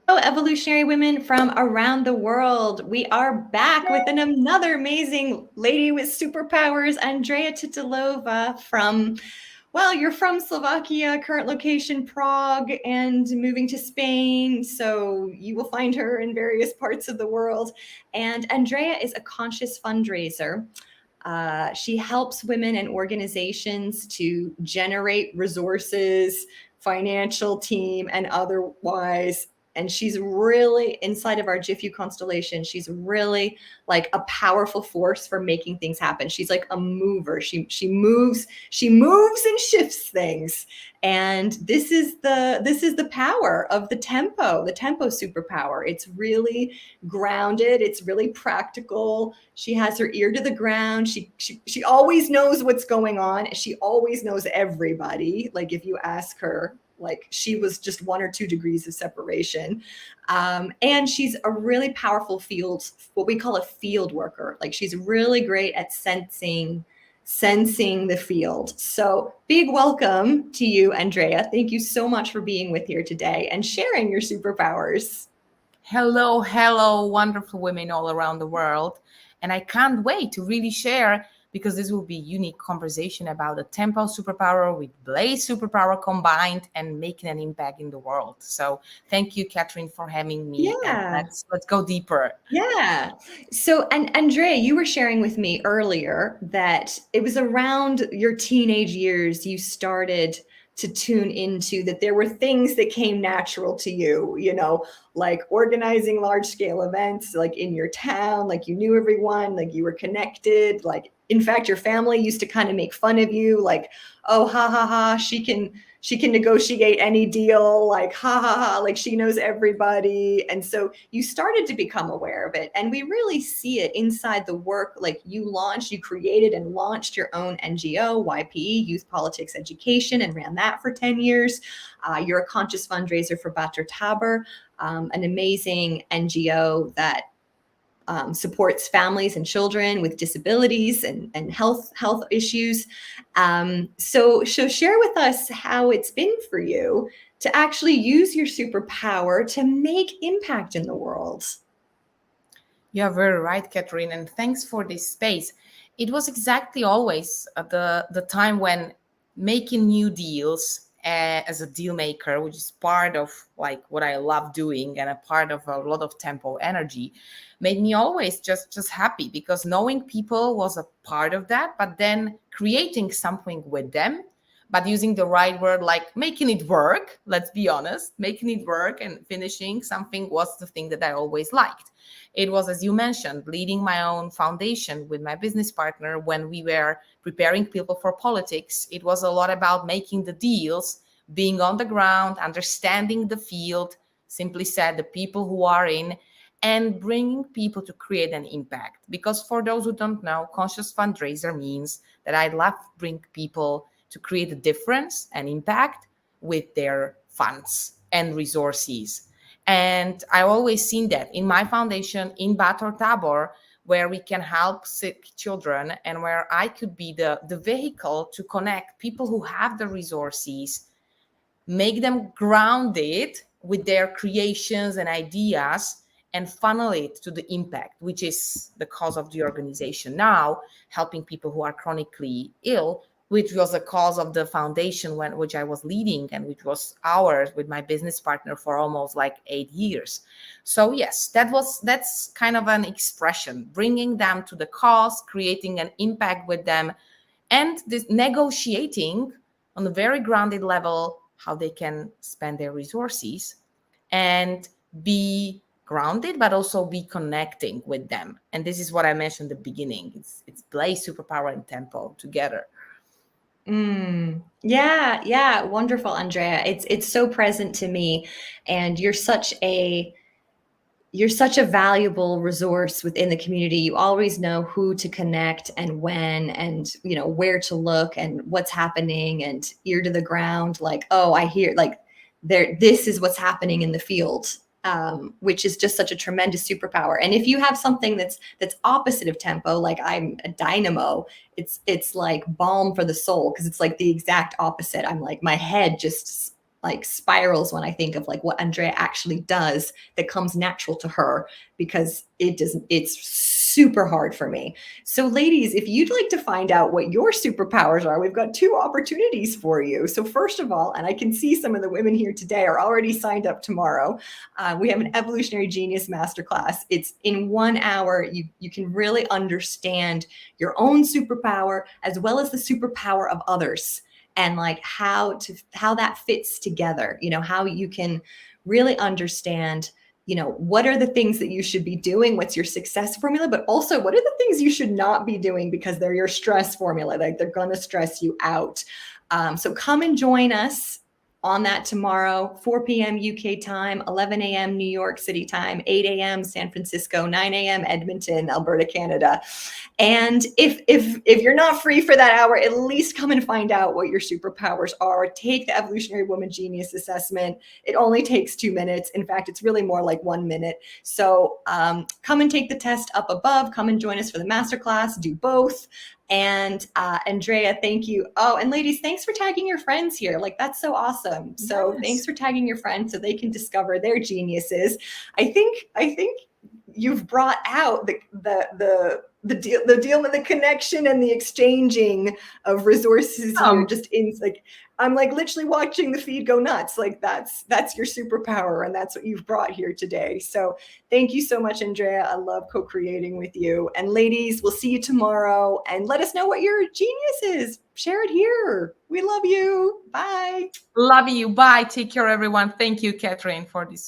Hello, evolutionary women from around the world. We are back with another amazing lady with superpowers, Andrea Tittelova from, well, you're from Slovakia, current location Prague, and moving to Spain. So you will find her in various parts of the world. And Andrea is a conscious fundraiser. She helps women and organizations to generate resources, financial team, and otherwise. And she's really inside of our GIFEW constellation. She's really like a powerful force for making things happen. She's like a mover. She moves and shifts things. And this is the power of the tempo superpower. It's really grounded. It's really practical. She has her ear to the ground. She always knows what's going on. She always knows everybody. Like if you ask her, like she was just 1 or 2 degrees of separation. And she's a really powerful field, what we call a field worker. Like she's really great at sensing the field. So big welcome to you, Andrea. Thank you so much for being with here today and sharing your superpowers. Hello, wonderful women all around the world. And I can't wait to really share, because this will be a unique conversation about the tempo superpower with Blaze superpower combined and making an impact in the world. So thank you, Catherine, for having me. And Yeah. let's go deeper. Yeah. So, and Andrea, you were sharing with me earlier that it was around your teenage years you started to tune into that there were things that came natural to you, like organizing large scale events, like in your town, like you knew everyone, like you were connected. Like, in fact, your family used to kind of make fun of you, like, oh, ha, ha, ha, she can negotiate any deal, like ha ha ha, like she knows everybody. And so you started to become aware of it, and we really see it inside the work. Like you created and launched your own NGO YPE, Youth Politics Education, and ran that for 10 years. You're a conscious fundraiser for Bator Tabor, an amazing NGO that supports families and children with disabilities and health issues. So share with us how it's been for you to actually use your superpower to make impact in the world. You're very right, Catherine, and thanks for this space. It was exactly always the time when making new deals as a deal maker, which is part of like what I love doing and a part of a lot of tempo energy, made me always just happy, because knowing people was a part of that, but then creating something with them, but using the right word, like making it work. Let's be honest, making it work and finishing something was the thing that I always liked. It was, as you mentioned, leading my own foundation with my business partner when we were preparing people for politics. It was a lot about making the deals, being on the ground, understanding the field, simply said, the people who are in, and bringing people to create an impact. Because for those who don't know, conscious fundraiser means that I love to bring people to create a difference and impact with their funds and resources. And I've always seen that in my foundation in Bator Tabor, where we can help sick children and where I could be the vehicle to connect people who have the resources, make them grounded with their creations and ideas, and funnel it to the impact, which is the cause of the organization now, helping people who are chronically ill, which was the cause of the foundation which I was leading, and which was ours with my business partner for almost like 8 years. So yes, that's kind of an expression, bringing them to the cause, creating an impact with them, and this negotiating on a very grounded level how they can spend their resources and be grounded, but also be connecting with them. And this is what I mentioned at the beginning. It's Blaze, superpower, and tempo together. Yeah, wonderful, Andrea. It's so present to me, and you're such a valuable resource within the community. You always know who to connect and when, and where to look and what's happening, and ear to the ground, like, oh, I hear, like, this is what's happening in the field. Which is just such a tremendous superpower. And if you have something that's opposite of tempo, like I'm a dynamo, it's like balm for the soul, because it's like the exact opposite. I'm like, my head just like spirals when I think of like what Andrea actually does that comes natural to her, because it's super hard for me. So ladies, if you'd like to find out what your superpowers are, we've got 2 opportunities for you. So first of all, and I can see some of the women here today are already signed up tomorrow. We have an Evolutionary Genius Masterclass. It's in 1 hour. You can really understand your own superpower as well as the superpower of others, and like how that fits together, you know, how you can really understand, you know, what are the things that you should be doing, what's your success formula, but also what are the things you should not be doing because they're your stress formula, like they're going to stress you out. So come and join us on that tomorrow, 4 p.m. UK time, 11 a.m. New York City time, 8 a.m. San Francisco, 9 a.m. Edmonton, Alberta, Canada. And if you're not free for that hour, at least come and find out what your superpowers are. Take the Evolutionary Woman Genius Assessment. It only takes 2 minutes. In fact, it's really more like 1 minute. So come and take the test up above. Come and join us for the masterclass. Do both. And Andrea, thank you. Oh, and ladies, thanks for tagging your friends here. Like, that's so awesome. So yes. Thanks for tagging your friends so they can discover their geniuses. I think you've brought out the deal with the connection and the exchanging of resources here. Just in like, I'm like literally watching the feed go nuts. Like that's your superpower, and that's what you've brought here today. So thank you so much, Andrea. I love co-creating with you. And ladies, we'll see you tomorrow, and let us know what your genius is. Share it here. We love you. Bye. Love you. Bye. Take care, everyone. Thank you, Catherine, for this